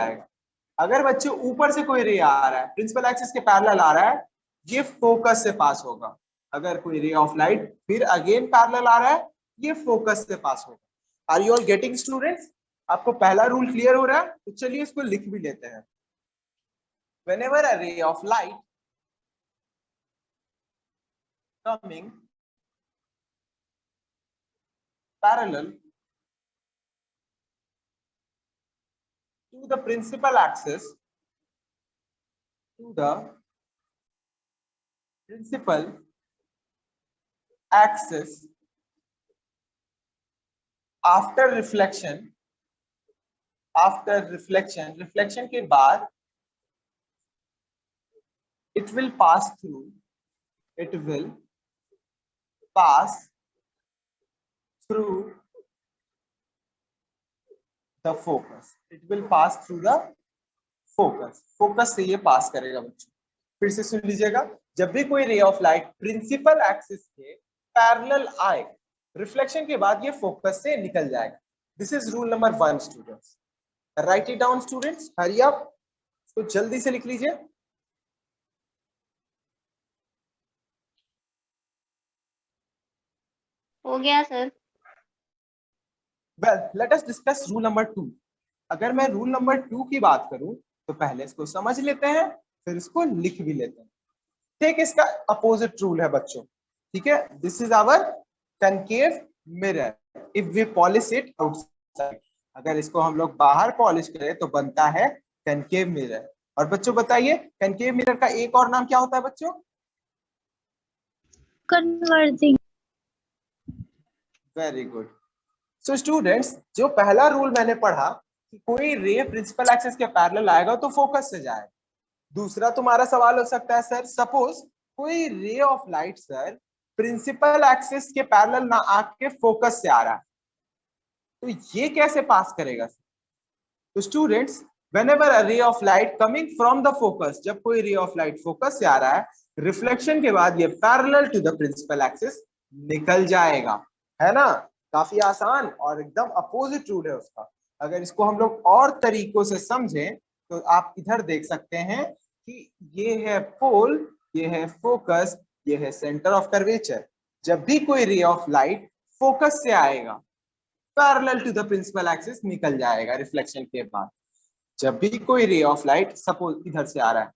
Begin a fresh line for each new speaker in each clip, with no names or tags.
जाएगा। अगर बच्चे ऊपर से कोई रे आ रहा है, प्रिंसिपल एक्सिस के पैरेलल आ रहा है, ये फोकस से पास होगा। अगर कोई रे ऑफ लाइट फिर अगेन पैरेलल आ रहा है, ये फोकस से पास होगा। Are you all getting students? आपको पहला रूल क्लियर हो रहा है? तो चलिए इसको लिख भी लेते हैं। Whenever a ray of light coming parallel to the principal axis, after reflection के बाद it will pass through the focus. It will pass through the focus. Focus से ये पास करेगा बच्चों। फिर से सुन लीजिएगा, जब भी कोई ray of light principal axis के पैरेलल आए, रिफ्लेक्शन के बाद ये फोकस से निकल जाएगा। This is rule number 1 students. Write it down students, hurry up, तो जल्दी से लिख लीजिए।
हो गया sir.
Well, let us discuss rule number 2। अगर मैं रूल नंबर 2 की बात करूं तो पहले इसको समझ लेते हैं, फिर इसको लिख भी लेते हैं। ठीक, इसका अपोजिट रूल है बच्चों। ठीक है, this is our concave mirror if we polish it outside. अगर इसको हम लोग बाहर पॉलिश करें तो बनता है कनकेव मिरर। और बच्चों बताइए, कनकेव मिरर का एक और नाम क्या होता है बच्चों?
Converging.
Very good. So students, जो पहला रूल मैंने पढ़ा कि कोई रे प्रिंसिपल एक्सिस के पैरेलल आएगा तो फोकस से जाएगा। दूसरा तुम्हारा सवाल हो सकता है, सर सपोज कोई ray of light sir principal axis के पैरेलल ना आके फोकस से आ रहा है, तो ये कैसे पास करेगा? तो students, whenever a ray of light coming from the focus, जब कोई रे ऑफ लाइट फोकस से आ रहा है, रिफ्लेक्शन के बाद ये parallel to the principal axis निकल जाएगा। है ना? काफी आसान और एकदम अपोजिट रूल है उसका। अगर इसको हम लोग और तरीकों से समझें तो आप इधर देख सकते हैं कि ये है पोल, ये है फोकस, ये है सेंटर ऑफ कर्वेचर। जब भी कोई रे ऑफ लाइट फोकस से आएगा, parallel to the principal axis निकल जाएगा रिफ्लेक्शन के बाद। जब भी कोई रे ऑफ लाइट सपोज इधर से आ रहा है,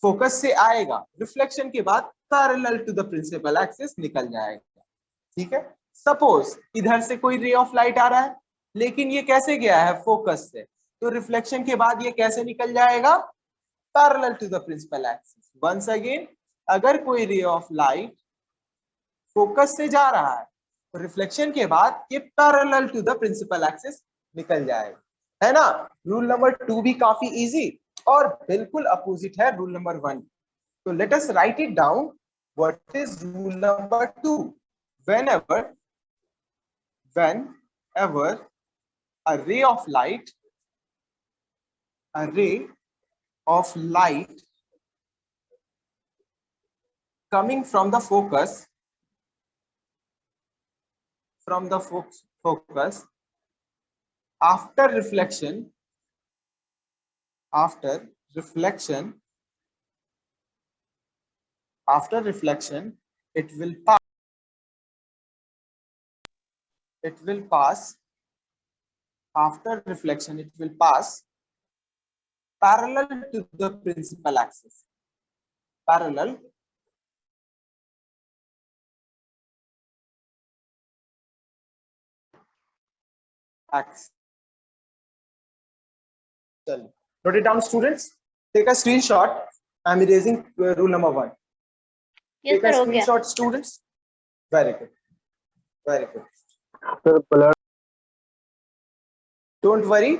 फोकस से आएगा, रिफ्लेक्शन के बाद parallel to the principal axis निकल जाएगा। ठीक है, सपोज इधर से कोई रे ऑफ लाइट आ रहा है, लेकिन ये कैसे गया है? फोकस से, तो रिफ्लेक्शन के बाद ये कैसे निकल जाएगा? Parallel to the principal axis. Once again, अगर कोई रे ऑफ लाइट फोकस से जा रहा है तो रिफ्लेक्शन के बाद ये parallel to the principal axis निकल जाएगा। है ना? रूल नंबर 2 भी काफी इजी और बिल्कुल अपोजिट है रूल नंबर 1। तो let us right it down. What is rule number 2? whenever a ray of light coming from the focus after reflection it will pass after reflection it will pass parallel to the principal axis, parallel axis. Note it down students, take a screenshot. I am erasing rule number 1.
Yes,
take a
sir,
screenshot students. Very good, very good. Don't worry,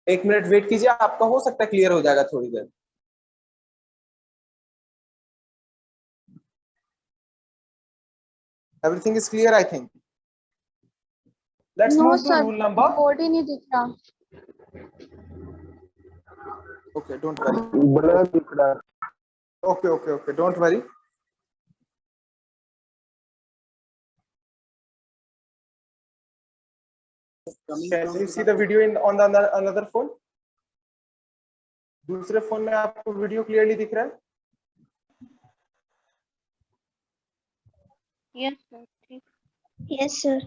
1 minute wait कीजिए, आपका हो सकता है clear हो जाएगा थोड़ी देर। Everything is clear, I think. Let's move to rule number.
Board ही नहीं दिख रहा।
Okay, don't worry. Okay, don't worry. Can you see the video on the another phone? दूसरे फोन में आपको वीडियो क्लियरली दिख रहा है?
यस सर, ठीक। Yes sir.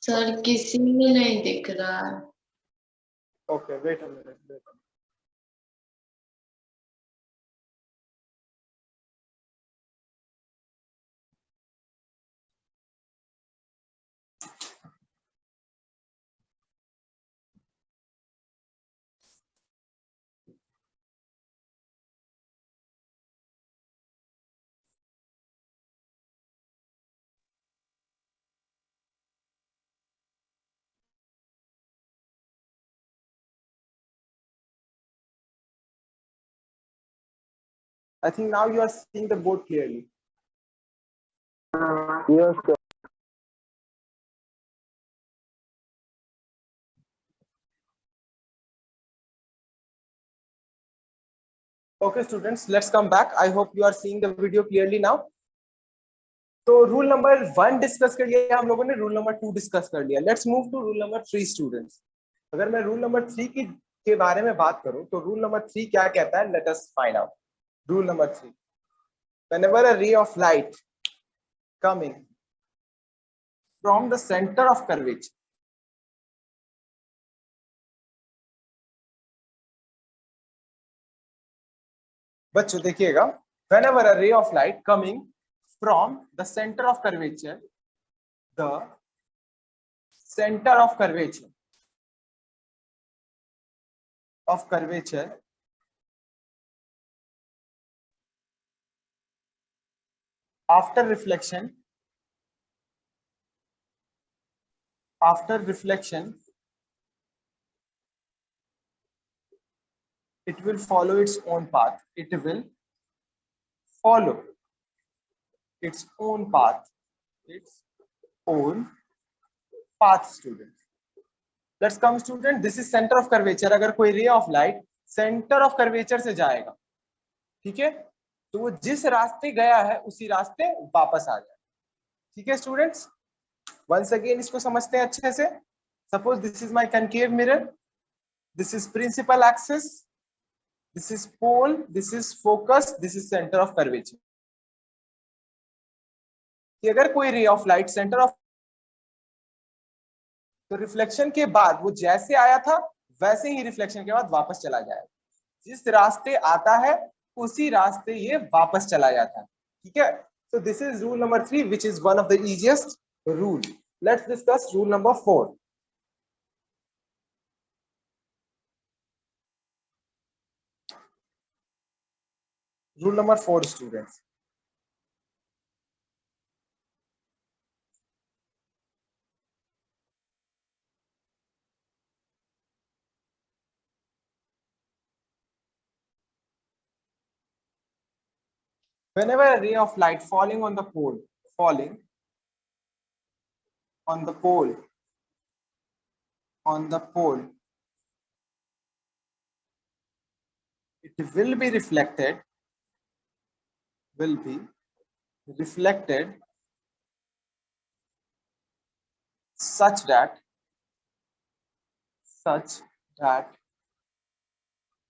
सर किसी में नहीं दिख रहा है।
Okay, wait a minute. I think now you are seeing the board clearly.
Yes, sir.
Okay, students, let's come back. I hope you are seeing the video clearly now. तो rule number 1 discuss कर लिया हम लोगों ने, rule number 2 discuss कर लिया। Let's move to rule number 3 students. अगर मैं रूल नंबर 3 के बारे में बात करूं तो रूल नंबर 3 क्या कहता है, let us find out. Rule number 3, whenever a ray of light coming from the center of curvature, बच्चों देखिएगा, whenever a ray of light coming from the center of curvature, the center of curvature after reflection it will follow its own path. It will follow its own path. Student, let's come student, this is center of curvature। अगर कोई ray of light centre of curvature से जाएगा, ठीक है, तो वो जिस रास्ते गया है उसी रास्ते वापस आ जाए। ठीक है स्टूडेंट्स, वंस अगेन इसको समझते हैं अच्छे से। Suppose this is my concave mirror, this is principal axis, this is pole, this is focus, this is centre of curvature. कि अगर कोई ray of light centre of, तो रिफ्लेक्शन के बाद वो जैसे आया था वैसे ही रिफ्लेक्शन के बाद वापस चला जाएगा। जिस रास्ते आता है उसी रास्ते ये वापस चला जाता है। ठीक है, so this is rule number 3 which is one of the easiest rule. Let's discuss rule number 4. Rule number 4 students, whenever a ray of light falling on the pole, it will be reflected such that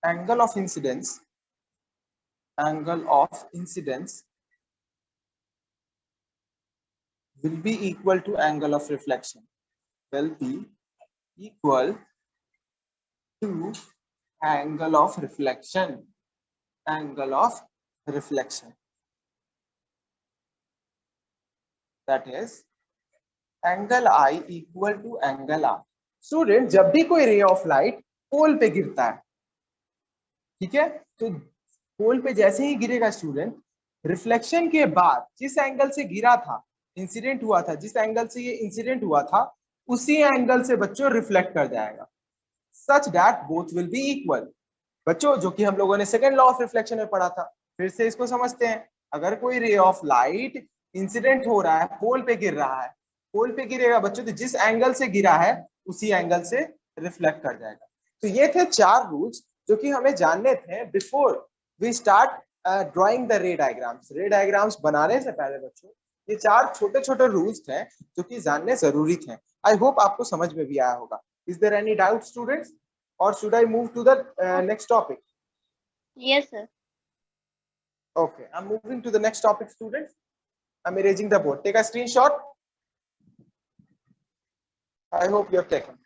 angle of incidence will be equal to angle of reflection, will be equal to angle of reflection. That is angle I equal to angle R. Student, जब भी कोई ray of light pole पे गिरता है, ठीक है, तो पोल पे जैसे ही गिरेगा स्टूडेंट, रिफ्लेक्शन के बाद जिस एंगल से गिरा था, इंसिडेंट हुआ था, जिस एंगल से ये इंसिडेंट हुआ था उसी एंगल से बच्चों रिफ्लेक्ट कर जाएगा, such that both will be equal. बच्चों, जो कि हम लोगों ने सेकेंड लॉ ऑफ रिफ्लेक्शन में पढ़ा था, फिर से इसको समझते हैं। अगर कोई रे ऑफ लाइट इंसिडेंट हो रहा है, पोल पे गिर रहा है, पोल पे गिरेगा बच्चों, तो जिस एंगल से गिरा है उसी एंगल से रिफ्लेक्ट कर जाएगा। तो ये थे 4 रूल्स जो कि हमें जानने थे before we start drawing the ray diagrams. Ray diagrams बनाने से पहले बच्चों ये 4 छोटे छोटे रूल्स थे जो कि जानने जरूरी थे। आई होप आपको समझ में भी आया होगा। Is there any doubt students? or should I move to the next topic?
Yes, sir.
Okay, I'm moving to the next topic, students. I'm erasing the board. Take a screenshot. I hope you have taken.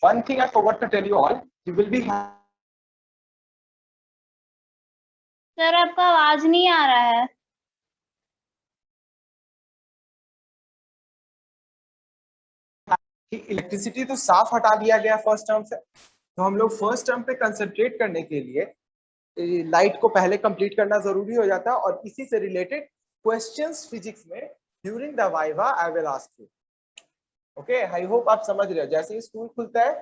One thing I forgot to tell you all, you will be
sir आपका आवाज नहीं आ रहा है.
कि electricity तो साफ हटा दिया गया फर्स्ट टर्म से, तो हम लोग फर्स्ट टर्म पे कंसंट्रेट करने के लिए लाइट को पहले कंप्लीट करना जरूरी हो जाता है, और इसी से रिलेटेड क्वेश्चंस फिजिक्स में during the viva I will ask you. Okay, I hope आप समझ रहे हो. जैसे ही स्कूल खुलता है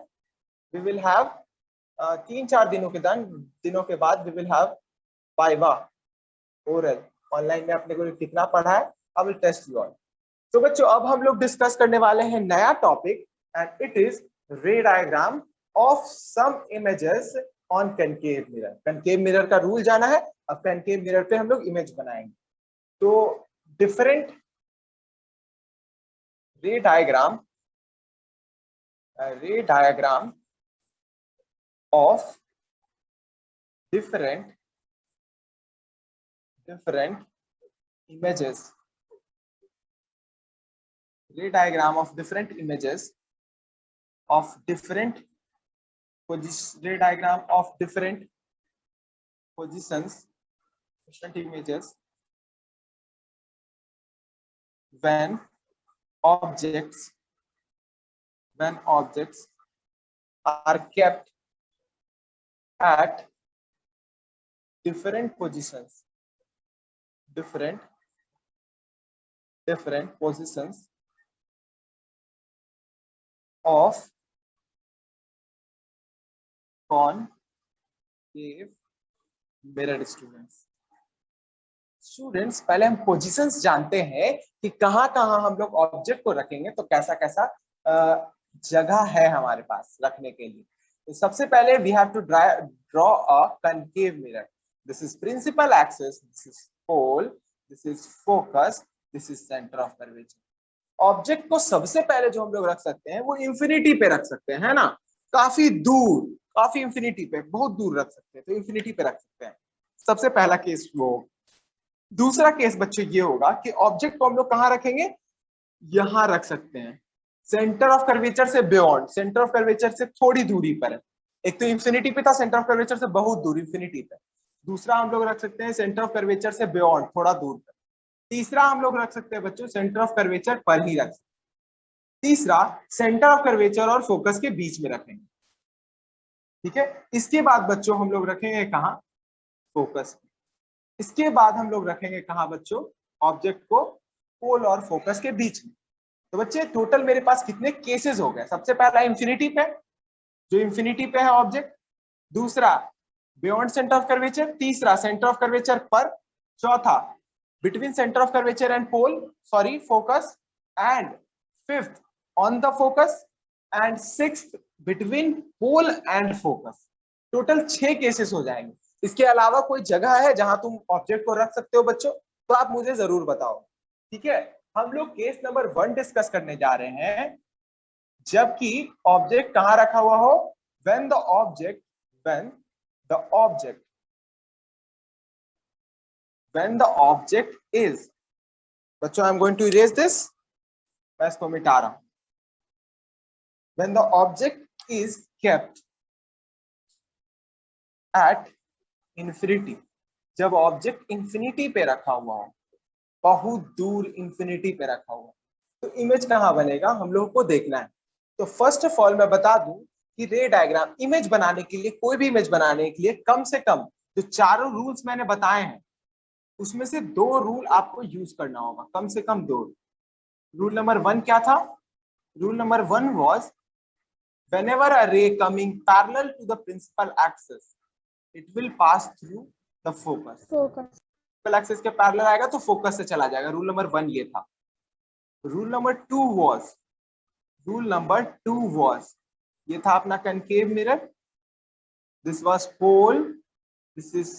वी विल हैव 3-4 दिनों के बाद we will have viva oral. Online में अपने को कितना पढ़ा है, I will test you all. तो बच्चों अब हम लोग डिस्कस करने वाले हैं नया topic, and it is ray diagram of some images on concave mirror. Concave mirror का रूल जाना है. अब कनकेव मिरर पे हम लोग इमेज बनाएंगे. तो डिफरेंट रे diagram of different images. Ray diagram of different images of different ray diagram of different positions, different images when objects are kept at different positions of concave mirror. Students पहले हम positions जानते हैं कि कहां कहां हम लोग ऑब्जेक्ट को रखेंगे, तो कैसा कैसा जगह है हमारे पास रखने के लिए. तो सबसे पहले we have to draw a concave mirror. This is principal axis, this is pole, this is focus, this is centre of curvature. Object को सबसे पहले जो हम लोग रख सकते हैं वो इंफिनिटी पे रख सकते हैं, है ना. काफी दूर, काफी इंफिनिटी पे, बहुत दूर रख सकते हैं, तो इंफिनिटी पे रख सकते हैं. सबसे पहला केस वो. दूसरा केस बच्चों ये होगा कि ऑब्जेक्ट को हम लोग कहां रखेंगे, यहां रख सकते हैं, सेंटर ऑफ कर्वेचर से बियॉन्ड, सेंटर ऑफ कर्वेचर से थोड़ी दूरी पर है. एक तो इंफिनिटी पे था, सेंटर ऑफ कर्वेचर से बहुत दूर इंफिनिटी पे. दूसरा हम लोग रख सकते हैं सेंटर ऑफ कर्वेचर से बियॉन्ड, थोड़ा दूर पर. तीसरा हम लोग रख सकते हैं बच्चों सेंटर ऑफ कर्वेचर पर ही रख सकते हैं. तीसरा सेंटर ऑफ कर्वेचर और फोकस के बीच में रखेंगे. ठीक है. इसके बाद बच्चों हम लोग रखेंगे कहां, फोकस. इसके बाद हम लोग रखेंगे कहां बच्चों, ऑब्जेक्ट को पोल और फोकस के बीच में. तो बच्चे टोटल मेरे पास कितने केसेस हो गए. सबसे पहला इंफिनिटी पे, जो इंफिनिटी पे है ऑब्जेक्ट. दूसरा बियॉन्ड सेंटर ऑफ कर्वेचर. तीसरा सेंटर ऑफ कर्वेचर पर. चौथा between centre of curvature and pole, sorry focus. And fifth on the focus. And sixth between pole and focus. Total 6 cases हो जाएंगे. इसके अलावा कोई जगह है जहां तुम ऑब्जेक्ट को रख सकते हो बच्चों, तो आप मुझे जरूर बताओ. ठीक है. हम लोग केस नंबर 1 डिस्कस करने जा रहे हैं, जबकि ऑब्जेक्ट कहां रखा हुआ हो, when the object is, बच्चों I am going to erase this, मैं इसको मिटा रहा हूं. when the object is kept at infinity, जब ऑब्जेक्ट इंफिनिटी पे रखा हुआ हो, बहुत दूर इंफिनिटी पे रखा हुआ, तो इमेज कहां बनेगा हम लोगों को देखना है. तो फर्स्ट ऑफ ऑल मैं बता दूं कि रे डायग्राम इमेज बनाने के लिए, कोई भी इमेज बनाने के लिए कम से कम जो चारों रूल्स मैंने बताए हैं उसमें से 2 रूल आपको यूज करना होगा, कम से कम 2. रूल नंबर 1 क्या था? Rule number 1 was whenever a ray coming parallel to the principal axis it will pass through the focus. principal axis के पैरेलल आएगा तो फोकस से चला जाएगा. रूल नंबर 1 ये था. रूल नंबर 2 was ये था अपना concave mirror. This was pole, this is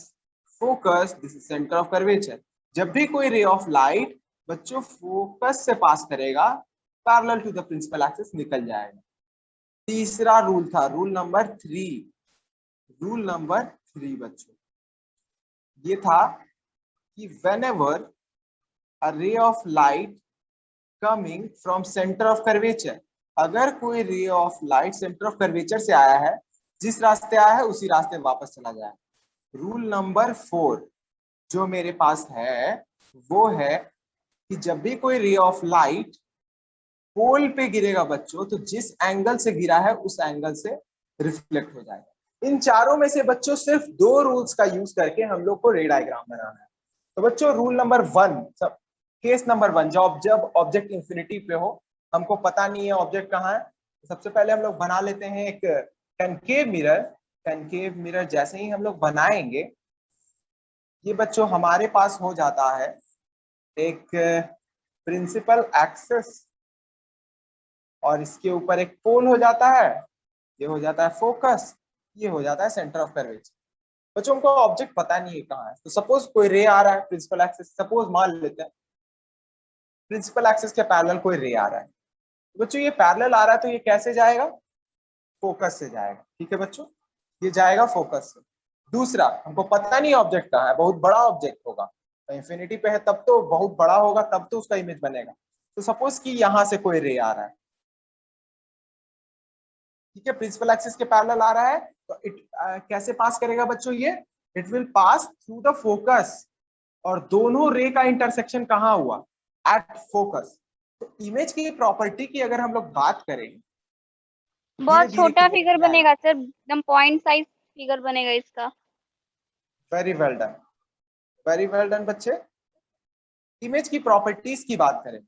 focus, this is centre of curvature. जब भी कोई रे ऑफ लाइट बच्चों फोकस से पास करेगा, parallel to the principal axis निकल जाएगा। तीसरा रूल था रूल नंबर 3। रूल नंबर 3 बच्चों ये था कि whenever a ray of light coming from center of curvature, अगर कोई ray of light centre of curvature से आया है, जिस रास्ते आया है उसी रास्ते वापस चला जाए। रूल नंबर 4 जो मेरे पास है वो है कि जब भी कोई रे ऑफ लाइट पोल पे गिरेगा बच्चों, तो जिस एंगल से गिरा है उस एंगल से रिफ्लेक्ट हो जाएगा। इन चारों में से बच्चों सिर्फ 2 रूल्स का यूज करके हम लोग को रे डायग्राम बनाना है। तो बच्चों रूल नंबर 1, केस नंबर 1, जब ऑब्जेक्ट इंफिनिटी पे हो, हमको पता नहीं है ऑब्जेक्ट कहाँ है, तो सबसे पहले हम लोग बना लेते हैं एक कनकेव मिरर। कनकेव मिरर जैसे ही हम लोग बनाएंगे, ये बच्चों हमारे पास हो जाता है एक प्रिंसिपल एक्सिस, और इसके ऊपर एक पोल हो जाता है, ये हो जाता है फोकस, ये हो जाता है सेंटर ऑफ कर्वेचर। बच्चों को ऑब्जेक्ट पता नहीं है कहाँ है, तो सपोज कोई रे आ रहा है प्रिंसिपल एक्सिस, सपोज मान लेते हैं प्रिंसिपल एक्सिस के पैरेलल कोई रे आ रहा है। बच्चों ये पैरेलल आ रहा है तो ये कैसे जाएगा, फोकस से जाएगा। ठीक है बच्चों, ये जाएगा फोकस से। दूसरा, हमको पता नहीं ऑब्जेक्ट कहाँ है, बहुत बड़ा ऑब्जेक्ट होगा, तो इंफिनिटी पे है तब तो बहुत बड़ा होगा, तब तो उसका इमेज बनेगा। तो सपोज कि यहाँ से कोई रे आ रहा है, ठीक है, प्रिंसिपल एक्सिस के पैरेलल आ रहा है, तो कैसे पास करेगा बच्चों ये, it will pass through the focus, और दोनों रे का इंटरसेक्शन कहाँ हुआ, एट फोकस। तो इमेज की प्रॉपर्टी की अगर हम लोग बात करें,
बहुत छोटा फिगर बनेगा सर, एकदम पॉइंट साइज फिगर बनेगा इसका।
Very well done, very well done बच्चे। इमेज की प्रॉपर्टीज की बात करें,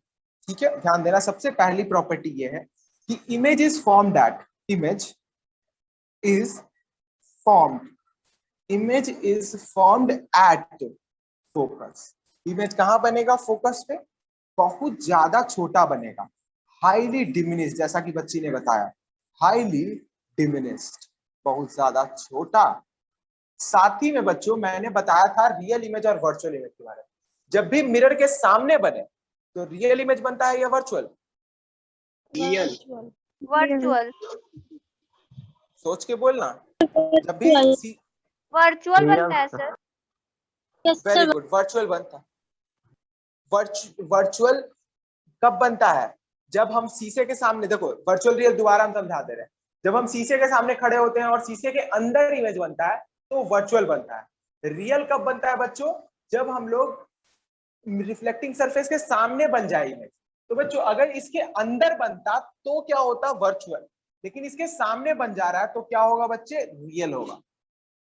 ठीक है, ध्यान देना, सबसे पहली प्रॉपर्टी ये है कि image is formed eight, image is formed, image is formed at focus. Image कहां बनेगा, फोकस पे, बहुत ज्यादा छोटा बनेगा, हाईली डिमिनिश्ड, जैसा कि बच्ची ने बताया, हाईली डिमिनिश्ड, बहुत ज्यादा छोटा। साथ ही में बच्चों मैंने बताया था रियल इमेज और वर्चुअल इमेज के बारे में। जब भी मिरर के सामने बने तो रियल इमेज बनता है या वर्चुअल, रियल,
वर्चुअल,
सोच के बोलना। जब भी
वर्चुअल बनता है सर।
वेरी गुड, वर्चुअल बनता है। वर्चुअल कब बनता है, जब हम शीशे के सामने, देखो वर्चुअल रियल दोबारा हम समझा दे रहे हैं, जब हम शीशे के सामने खड़े होते हैं और शीशे के अंदर इमेज बनता है तो वर्चुअल बनता है। रियल कब बनता है बच्चों, जब हम लोग रिफ्लेक्टिंग सरफेस के सामने बन जाए इमेज। तो बच्चों अगर इसके अंदर बनता तो क्या होता, वर्चुअल, लेकिन इसके सामने बन जा रहा है तो क्या होगा बच्चे, रियल होगा,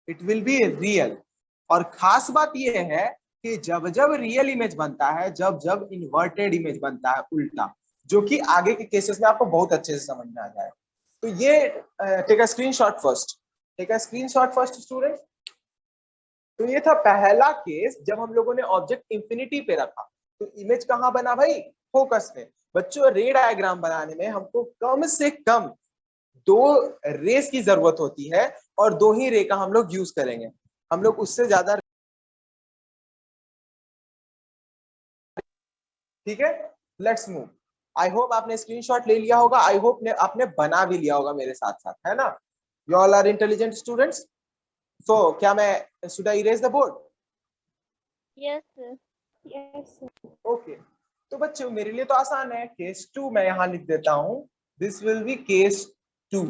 इट विल बी रियल। और खास बात यह है कि जब जब रियल इमेज बनता है, जब जब इन्वर्टेड इमेज बनता है, उल्टा, जो कि आगे के केसेस में आपको बहुत अच्छे से समझ में आ जाए। तो ये take a screenshot first, take a screenshot first student. तो ये था पहला केस जब हम लोगों ने ऑब्जेक्ट इंफिनिटी पे रखा, तो इमेज कहां बना भाई, फोकस में। बच्चों रे डायग्राम बनाने में हमको कम से कम 2 रेस की जरूरत होती है, और 2 ही रे का हम लोग यूज करेंगे, हम लोग उससे ज्यादा, ठीक है। Let's move. आई होप आपने स्क्रीनशॉट ले लिया होगा, आई होप आपने बना भी लिया होगा मेरे साथ साथ, है ना। You all are intelligent students. So क्या मैं should I erase the board,
yes sir, yes sir.
Okay. तो बच्चों मेरे लिए तो आसान है, केस 2 मैं यहां लिख देता हूं, this will be case 2।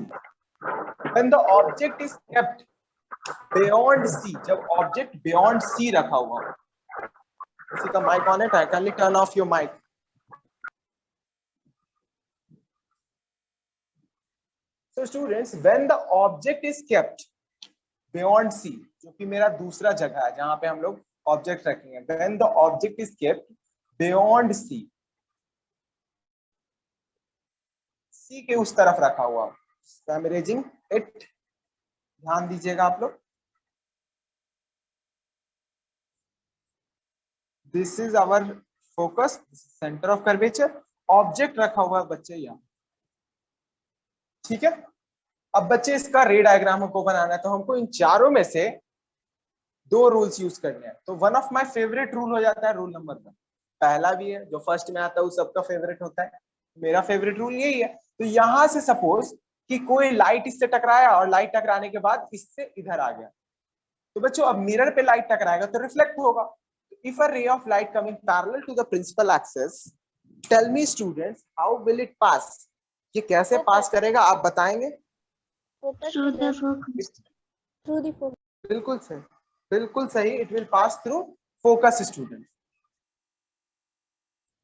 When the object is kept beyond C, जब ऑब्जेक्ट बियॉन्ड सी रखा हुआ हो, किसी का माइक ऑन है, kindly turn off your mic. So students, when the object is kept beyond C, जो कि मेरा दूसरा जगह है जहां पे हम लोग ऑब्जेक्ट रखेंगे, when the object is kept beyond C, C के उस तरफ रखा हुआ, I'm erasing it, ध्यान दीजिएगा आप लोग। This is our focus, center of curvature, object रखा हुआ है बच्चे यहाँ, ठीक है। अब बच्चे इसका रे डायग्राम हमको बनाना है, तो हमको इन चारों में से 2 रूल्स यूज करने हैं। तो one of my favourite rule हो जाता है रूल नंबर 1। पहला भी है, जो फर्स्ट में आता है वो सबका फेवरेट होता है। मेरा फेवरेट रूल यही है। तो यहां से सपोज कि कोई लाइट इससे टकराया और लाइट टकराने के बाद इससे इधर आ गया, तो बच्चों अब मिरर पे लाइट टकराएगा तो रिफ्लेक्ट होगा। If a ray of light coming parallel to the principal axis, tell me students how will it pass? ये कैसे पास करेगा आप बताएंगे?
Through the focus.
Through the focus.
बिल्कुल सही, बिल्कुल सही, it will pass through focus student.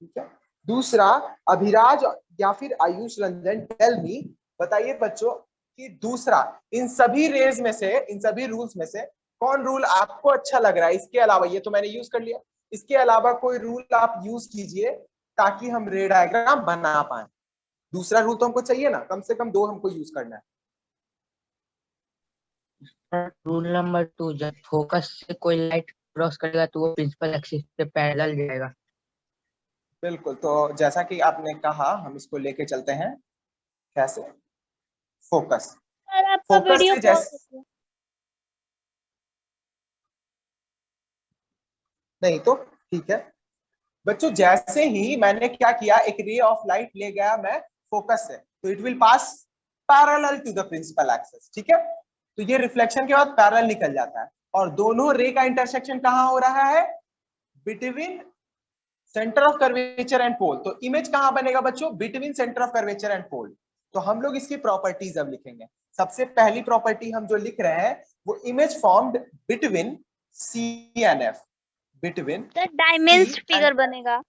ठीक है। दूसरा, अभिराज या फिर आयुष रंजन, टेल मी, बताइए बच्चों कि दूसरा इन सभी रेज में से, इन सभी रूल्स में से कौन रूल आपको अच्छा लग रहा है? इसके अलावा, ये तो मैंने यूज कर लिया, इसके अलावा कोई रूल आप यूज कीजिए ताकि हम रे डायग्राम बना पाए। दूसरा रूल तो हमको चाहिए ना, कम से कम 2 हमको यूज करना है।
रूल नंबर 2, जब फोकस से कोई लाइट क्रॉस करेगा तो वो प्रिंसिपल एक्सिस पे पैरेलल जाएगा।
बिल्कुल, तो जैसा कि आपने कहा हम इसको लेके चलते हैं। कैसे? फोकस,
सर आपका
फोकस
वीडियो
से
पॉज
जैसे नहीं तो ठीक है बच्चों, जैसे ही मैंने क्या किया, एक रे ऑफ लाइट ले गया मैं फोकस से, तो it will pass parallel to the principal axis. ठीक है, तो ये रिफ्लेक्शन के बाद पैरेलल निकल जाता है और दोनों रे का इंटरसेक्शन कहां हो रहा है? Between centre of curvature and pole. तो इमेज कहां बनेगा बच्चों? Between centre of curvature and pole. तो हम लोग इसकी प्रॉपर्टीज अब लिखेंगे। सबसे पहली प्रॉपर्टी हम जो लिख रहे हैं वो image formed between C and F, between
sir diminished figure बनेगा।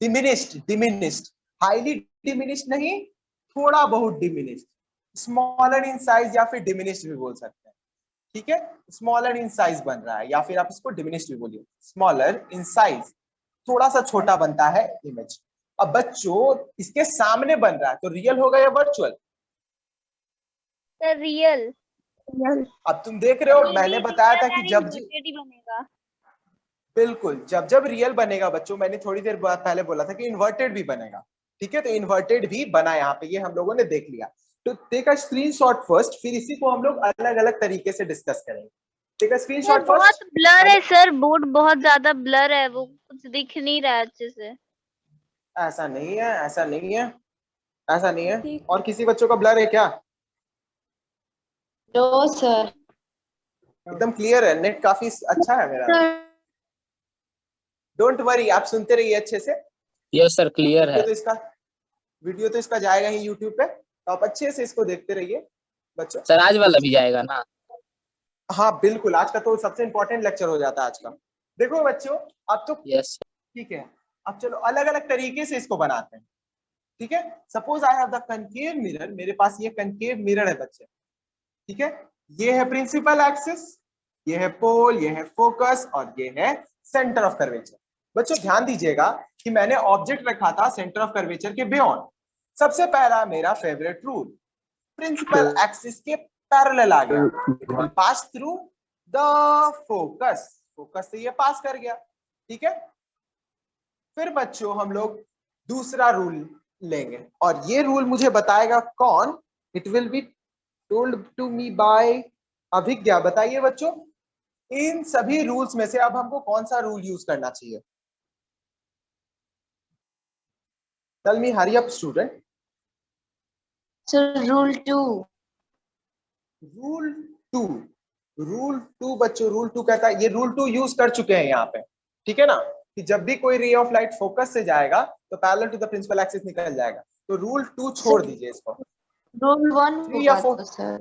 डिमिनिस्ड, हाईली डिमिनिस्ड नहीं, थोड़ा बहुत डिमिनिस्ड, स्मॉलर इन साइज या फिर डिमिनिस्ड भी बोल सकते हैं। ठीक है, स्मॉलर इन साइज बन रहा है या फिर आप इसको डिमिनिस्ड भी बोलिए, स्मॉलर इन साइज, थोड़ा सा छोटा बनता है इमेज। अब बच्चों इसके सामने बन रहा है तो रियल होगा या वर्चुअल?
Sir real.
अब तुम देख रहे हो, मैंने बताया था कि जब
बनेगा।
बिल्कुल, जब जब रियल बनेगा बच्चों, मैंने थोड़ी देर बाद पहले बोला था कि इन्वर्टेड भी बनेगा। ठीक है, तो इन्वर्टेड भी बना यहाँ पे, ये हम लोगों ने देख लिया। तो टेक अ स्क्रीनशॉट फर्स्ट, फिर इसी को हम लोग अलग अलग तरीके से डिस्कस करेंगे। टेक अ स्क्रीनशॉट
बहुत
फर्स्ट।
ब्लर है सर, बोर्ड बहुत ज्यादा ब्लर है, वो कुछ दिख नहीं रहा है अच्छे से।
ऐसा नहीं है, ऐसा नहीं है, ऐसा नहीं है। और किसी बच्चों का ब्लर है क्या?
No, sir.
एकदम क्लियर है, नेट काफी अच्छा है मेरा। डोंट वरी, आप सुनते रहिए अच्छे से।
यस सर, क्लियर है।
वीडियो तो इसका जाएगा ही यूट्यूब पे, तो आप अच्छे से इसको देखते रहिए बच्चों।
सर आज वाला भी जाएगा ना?
हाँ बिल्कुल, आज का तो सबसे इंपॉर्टेंट लेक्चर हो जाता है आज का। देखो बच्चों, अब तो
यस।
ठीक है, अब चलो अलग अलग तरीके से इसको बनाते हैं। ठीक है, suppose I have the concave mirror, मेरे पास ये कनकेव मिरर है बच्चे। ठीक है, ये है प्रिंसिपल एक्सिस, ये है पोल, ये है फोकस और ये है सेंटर ऑफ कर्वेचर। बच्चों ध्यान दीजिएगा कि मैंने ऑब्जेक्ट रखा था सेंटर ऑफ कर्वेचर के बियॉन्ड। सबसे पहला मेरा फेवरेट रूल, प्रिंसिपल एक्सिस के पैरेलल आ गया, it will pass through the focus. Focus से ये पास कर गया। ठीक है, फिर बच्चों हम लोग दूसरा रूल लेंगे और ये रूल मुझे बताएगा कौन? It will be told to me by Abhigya. बताइए बच्चों, इन सभी रूल्स में से अब हमको कौन सा रूल यूज करना चाहिए? Tell me, hurry up student.
Sir, rule 2.
Rule 2, rule 2 बच्चों, रूल 2 कहता है, ये रूल 2 यूज कर चुके हैं यहाँ पे। ठीक है ना, कि जब भी कोई रे ऑफ लाइट फोकस से जाएगा तो parallel to the principal axis निकल जाएगा। तो रूल 2 छोड़ दीजिए इसको।
Rule 1
3 या 4,
होगा sir.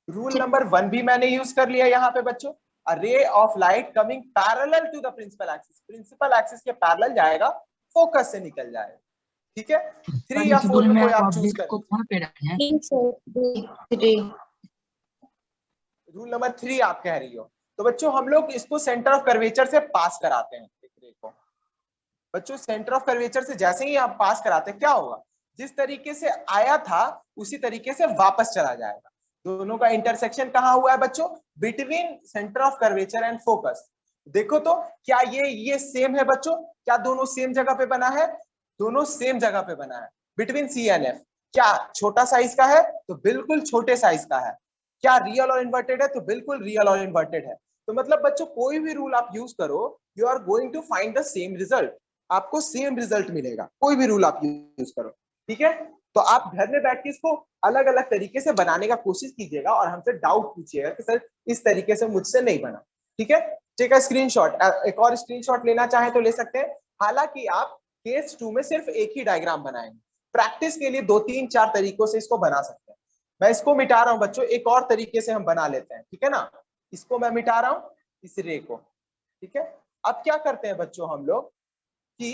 रूल नंबर 1 भी मैंने यूज कर लिया यहाँ पे बच्चों। A ray of light coming parallel to the principal axis, principal axis के पैरेलल जाएगा, फोकस से निकल जाएगा। ठीक है, 3 या 4 में कोई आप चूज कर।
कहाँ पे रखे हैं?
3.
रूल नंबर 3 आप कह रही हो, तो बच्चों हम लोग इसको सेंटर ऑफ कर्वेचर से पास कराते हैं एक रे को। बच्चों सेंटर ऑफ कर्वेचर से जैसे ही आप पास कराते हैं, क्या होगा? जिस तरीके से आया था उसी तरीके से वापस चला जाएगा। दोनों का इंटरसेक्शन कहाँ हुआ है बच्चों? Between centre of curvature and focus. देखो तो क्या ये सेम है बच्चों? क्या दोनों सेम जगह पे बना है? दोनों सेम जगह पे बना है, बिटवीन सी एंड एफ। क्या छोटा साइज का है? तो बिल्कुल छोटे साइज का है। क्या रियल और इन्वर्टेड है? तो बिल्कुल रियल और इन्वर्टेड है। तो मतलब बच्चों कोई भी रूल आप यूज करो, you are going to find the same result, आपको सेम रिजल्ट मिलेगा, कोई भी रूल आप यूज करो, ठीक है। तो आप घर में बैठ के इसको अलग अलग तरीके से बनाने का कोशिश कीजिएगा और हमसे डाउट पूछिएगा कि सर इस तरीके से मुझसे नहीं बना, ठीक है। ठीक है, स्क्रीनशॉट, एक और स्क्रीनशॉट लेना चाहे तो ले सकते हैं। हालांकि आप केस 2 में सिर्फ एक ही डायग्राम बनाएंगे, प्रैक्टिस के लिए 2 3 4 तरीकों से इसको बना सकते हैं। मैं इसको मिटा रहा हूं बच्चों, एक और तरीके से हम बना लेते हैं, ठीक है ना। इसको मैं मिटा रहा हूं, इस रे को, ठीक है। अब क्या करते हैं बच्चों हम लोग कि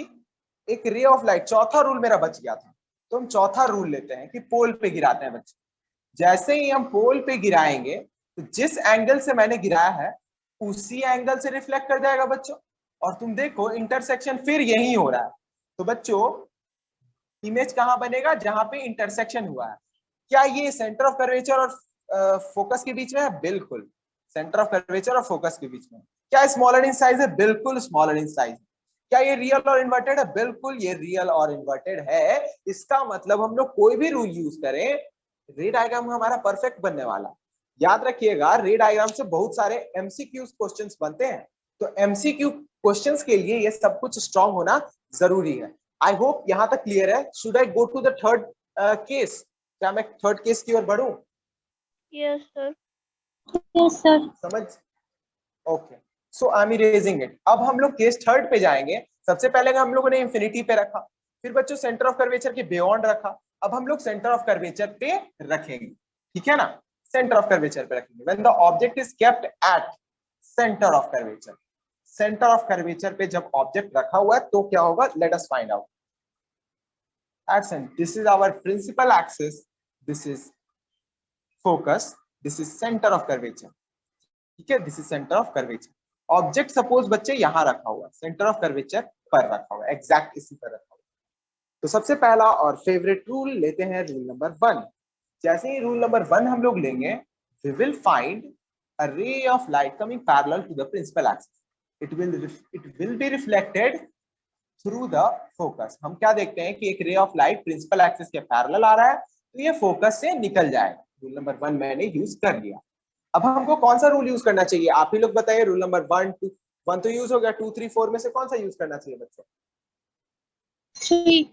एक रे ऑफ लाइट, चौथा रूल मेरा बच गया था, तो हम चौथा रूल लेते हैं कि पोल पे गिराते हैं बच्चे। जैसे ही हम पोल पे गिराएंगे तो जिस एंगल से मैंने गिराया है उसी एंगल से रिफ्लेक्ट कर जाएगा बच्चों, और तुम देखो इंटरसेक्शन फिर यही हो रहा है। तो बच्चों इमेज कहां बनेगा, जहां पे इंटरसेक्शन हुआ है। क्या ये सेंटर ऑफ कर्वेचर और फोकस के बीच में है? बिल्कुल, सेंटर ऑफ कर्वेचर और फोकस के बीच में। क्या स्मॉलर इन साइज है? बिल्कुल स्मॉलर इन साइज। क्या ये रियल और इन्वर्टेड है? बिल्कुल ये रियल और इन्वर्टेड है। इसका मतलब हम लोग कोई भी रूल यूज करें, रे डायग्राम हमारा परफेक्ट बनने वाला। याद रखिएगा, रे डायग्राम से बहुत सारे एमसीक्यू क्वेश्चंस बनते हैं, तो एमसीक्यू क्वेश्चंस के लिए ये सब कुछ स्ट्रांग होना जरूरी है। आई होप यहां तक क्लियर है। Should I go to the third case? क्या मैं थर्ड केस की ओर बढ़ूं?
Yes sir.
Yes sir.
समझ? Okay, so I am erasing it. अब हम लोग केस थर्ड पे जाएंगे। सबसे पहले हम लोगों ने इंफिनिटी पे रखा, फिर बच्चों सेंटर ऑफ कर्वेचर के बियॉन्ड रखा, अब हम लोग सेंटर ऑफ कर्वेचर पे रखेंगे, ठीक है ना। सेंटर ऑफ कर्वेचर पे रखेंगे when the object is kept at centre of curvature. Centre of curvature पे जब ऑब्जेक्ट रखा हुआ है तो क्या होगा, let us find out. This is our principal axis, this is focus, this is center of curvature, ठीक है। This is centre of curvature. Object suppose बच्चे यहां रखा हुआ, सेंटर ऑफ कर्वेचर पर रखा हुआ, एग्जैक्ट इसी पर रखा हुआ। तो सबसे पहला और फेवरेट रूल लेते हैं, रूल नंबर 1। जैसे ही रूल नंबर 1 हम लोग लेंगे, we will find a ray of light coming parallel to the principal axis, it will be reflected through the focus. हम क्या देखते हैं कि एक ray of light principal axis के पैरेलल आ रहा है, तो ये फोकस से निकल जाएगा। रूल नंबर 1 मैंने यूज कर लिया। अब हमको कौन सा रूल यूज करना चाहिए, आप ही लोग बताइए। रूल नंबर 1 2 1 तो यूज हो गया, 2 3 4 में से कौन सा यूज करना चाहिए बच्चों?
3।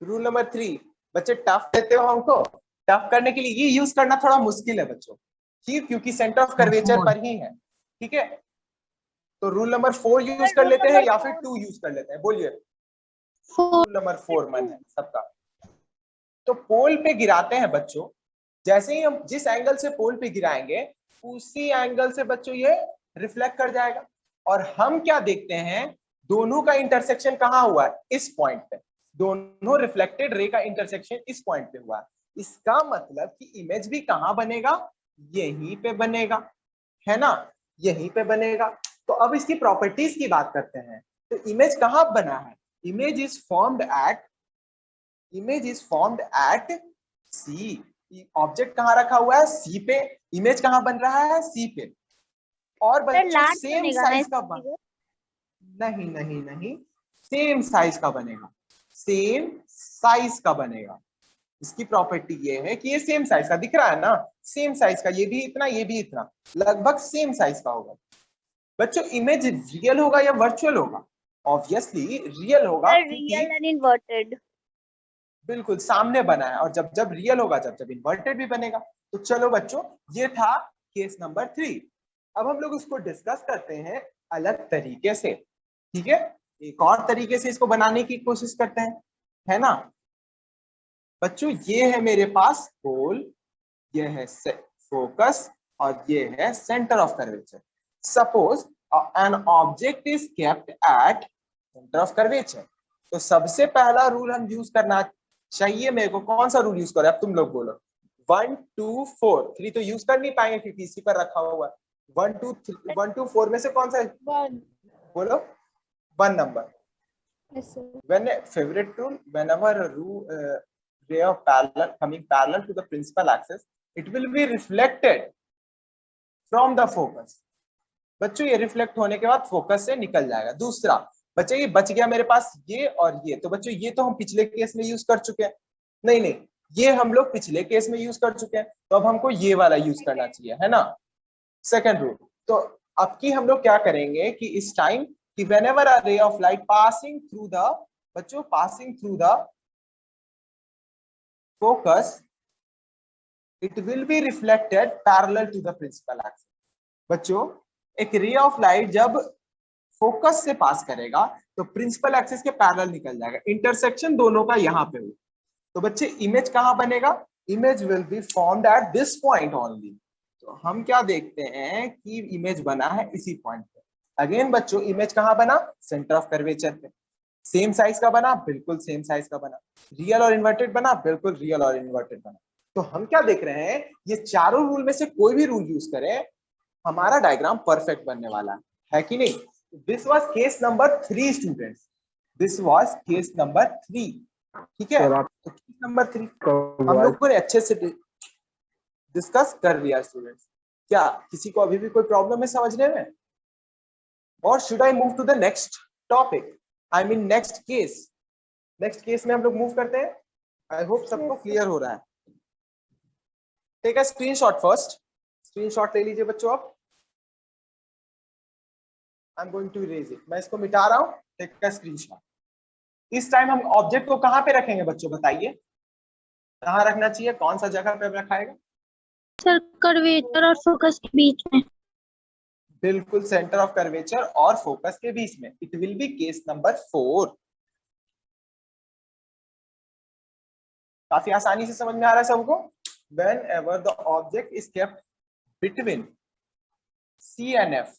Rule number 3। बच्चे टफ देते हो हमको, टफ करने के लिए ये यूज करना थोड़ा मुश्किल है बच्चों, ठीक, क्योंकि सेंटर ऑफ कर्वेचर पर ही है, ठीक है। तो रूल नंबर 4 यूज कर लेते हैं या फिर 2 यूज कर लेते हैं, बोलिए। रूल नंबर 4 मन है सबका। तो पोल पे गिराते हैं बच्चों, जैसे ही हम जिस एंगल से पोल पे गिराएंगे उसी एंगल से बच्चों ये रिफ्लेक्ट कर जाएगा। और हम क्या देखते हैं, दोनों का इंटरसेक्शन कहाँ हुआ है, इस पॉइंट पे। दोनों रिफ्लेक्टेड रे का इंटरसेक्शन इस पॉइंट पे हुआ है। इसका मतलब कि इमेज भी कहाँ बनेगा, यहीं पे बनेगा, है ना, यहीं पे बनेगा। तो अब इसकी प्रॉपर्टीज की बात करते हैं। तो इमेज कहाँ बना है, image is formed at C. Object कहाँ रखा हुआ है, सी पे। इमेज कहाँ बन रहा है, सी पे। और बच्चों सेम साइज का नहीं नहीं नहीं, सेम साइज का बनेगा, सेम साइज का बनेगा। इसकी प्रॉपर्टी ये है कि ये सेम साइज का दिख रहा है ना, सेम साइज का, ये भी इतना ये भी इतना, लगभग सेम साइज का होगा। बच्चों इमेज रियल होगा या वर्चुअल होगा? ऑब्वियसली रियल होगा,
रियल एंड इन्वर्टेड।
बिल्कुल सामने बना है, और जब जब रियल होगा जब जब इन्वर्टेड भी बनेगा। तो चलो बच्चों, ये था केस नंबर 3। अब हम लोग उसको डिस्कस करते हैं अलग तरीके से, ठीक है। एक और तरीके से इसको बनाने की कोशिश करते हैं, है ना। बच्चों ये है मेरे पास पोल, ये है फोकस, और ये है centre of curvature. Suppose an object is kept at centre of curvature. तो सबसे पहला रूल हम यूज करना चाहिए मेरे को, कौन सा रूल यूज करें, अब तुम लोग बोलो। 1 2 4 3 तो यूज कर नहीं पाएंगे क्योंकि इसी पर रखा हुआ है। 1 2 4 में से कौन सा
1
बोलो? 1 number. When a favorite rule, whenever a ray of coming parallel to the principal axis, it will be reflected from the focus. बच्चों ये रिफ्लेक्ट होने के बाद फोकस से निकल जाएगा। दूसरा बच्चे ये बच गया मेरे पास ये और ये, तो बच्चों ये तो हम पिछले केस में यूज कर चुके हैं। नहीं नहीं, ये हम लोग पिछले केस में यूज कर चुके हैं, तो अब हमको ये वाला यूज करना चाहिए, है ना, सेकंड रूल। तो अब की हम लोग क्या करेंगे कि इस टाइम कि whenever a ray of light passing through the बच्चों passing through the focus, it will be reflected parallel to the principal axis। बच्चों एक रे ऑफ लाइट जब फोकस से पास करेगा तो प्रिंसिपल एक्सिस के पैरेलल निकल जाएगा, इंटरसेक्शन दोनों का यहाँ पे हो। तो बच्चे इमेज कहाँ बनेगा, image will be formed at this point only. तो हम क्या देखते हैं कि इमेज बना है इसी पॉइंट पे। अगेन बच्चों इमेज कहाँ बना, सेंटर ऑफ कर्वेचर पे। सेम साइज का बना, बिल्कुल सेम साइज का बना। रियल और इन्वर्टेड बना, बिल्कुल रियल और इन्वर्टेड बना। तो हम क्या देख रहे हैं, ये चारों रूल में से कोई भी रूल यूज करें हमारा डायग्राम परफेक्ट बनने वाला है कि नहीं। This was case number 3 students, this was case number 3, ठीक है। तो केस नंबर 3 हम लोग ने अच्छे से डिस्कस कर लिया स्टूडेंट्स। क्या किसी को अभी भी कोई प्रॉब्लम है समझने में, और should I move to the next topic, I mean next case. Next case में हम लोग मूव करते हैं। आई होप सबको क्लियर हो रहा है। Take a screenshot first, screenshot ले लीजिए बच्चों आप। I am going to erase it, मैं इसको मिटा रहा हूं। Take a screenshot. इस टाइम हम ऑब्जेक्ट को कहां पे रखेंगे बच्चों, बताइए कहां रखना चाहिए, कौन सा जगह पे रखाएगा।
सर कर्वेचर और फोकस के बीच में।
बिल्कुल सेंटर ऑफ कर्वेचर और फोकस के बीच में। It will be case number 4। काफी आसानी से समझ में आ रहा है सबको। whenever the object is kept between C and F,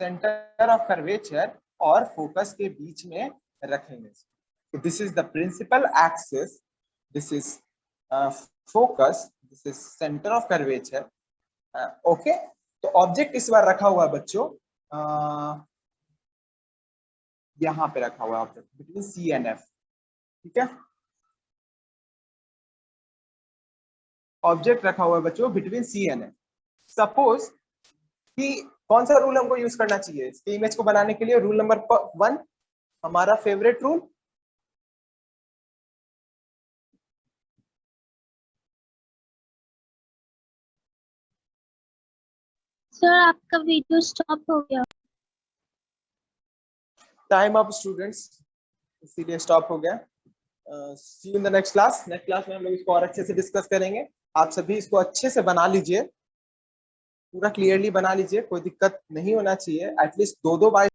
centre of curvature और फोकस के बीच में रखेंगे। So this is the principal axis, this is focus, this is center of curvature, okay। तो ऑब्जेक्ट इस बार रखा हुआ है बच्चों, यहाँ पे रखा हुआ है object between C and F, ठीक है। ऑब्जेक्ट रखा हुआ है बच्चों between C and F. Suppose कि कौन सा रूल हमको यूज करना चाहिए इसके इमेज को बनाने के लिए, रूल नंबर 1 हमारा फेवरेट रूल।
सर आपका वीडियो स्टॉप हो गया।
टाइम अप स्टूडेंट्स, इसीलिए स्टॉप हो गया। See you in the next class. Next class में हम लोग इसको और अच्छे से डिस्कस करेंगे। आप सभी इसको अच्छे से बना लीजिए, पूरा क्लियरली बना लीजिए, कोई दिक्कत नहीं होना चाहिए। एटलीस्ट 2-2 बार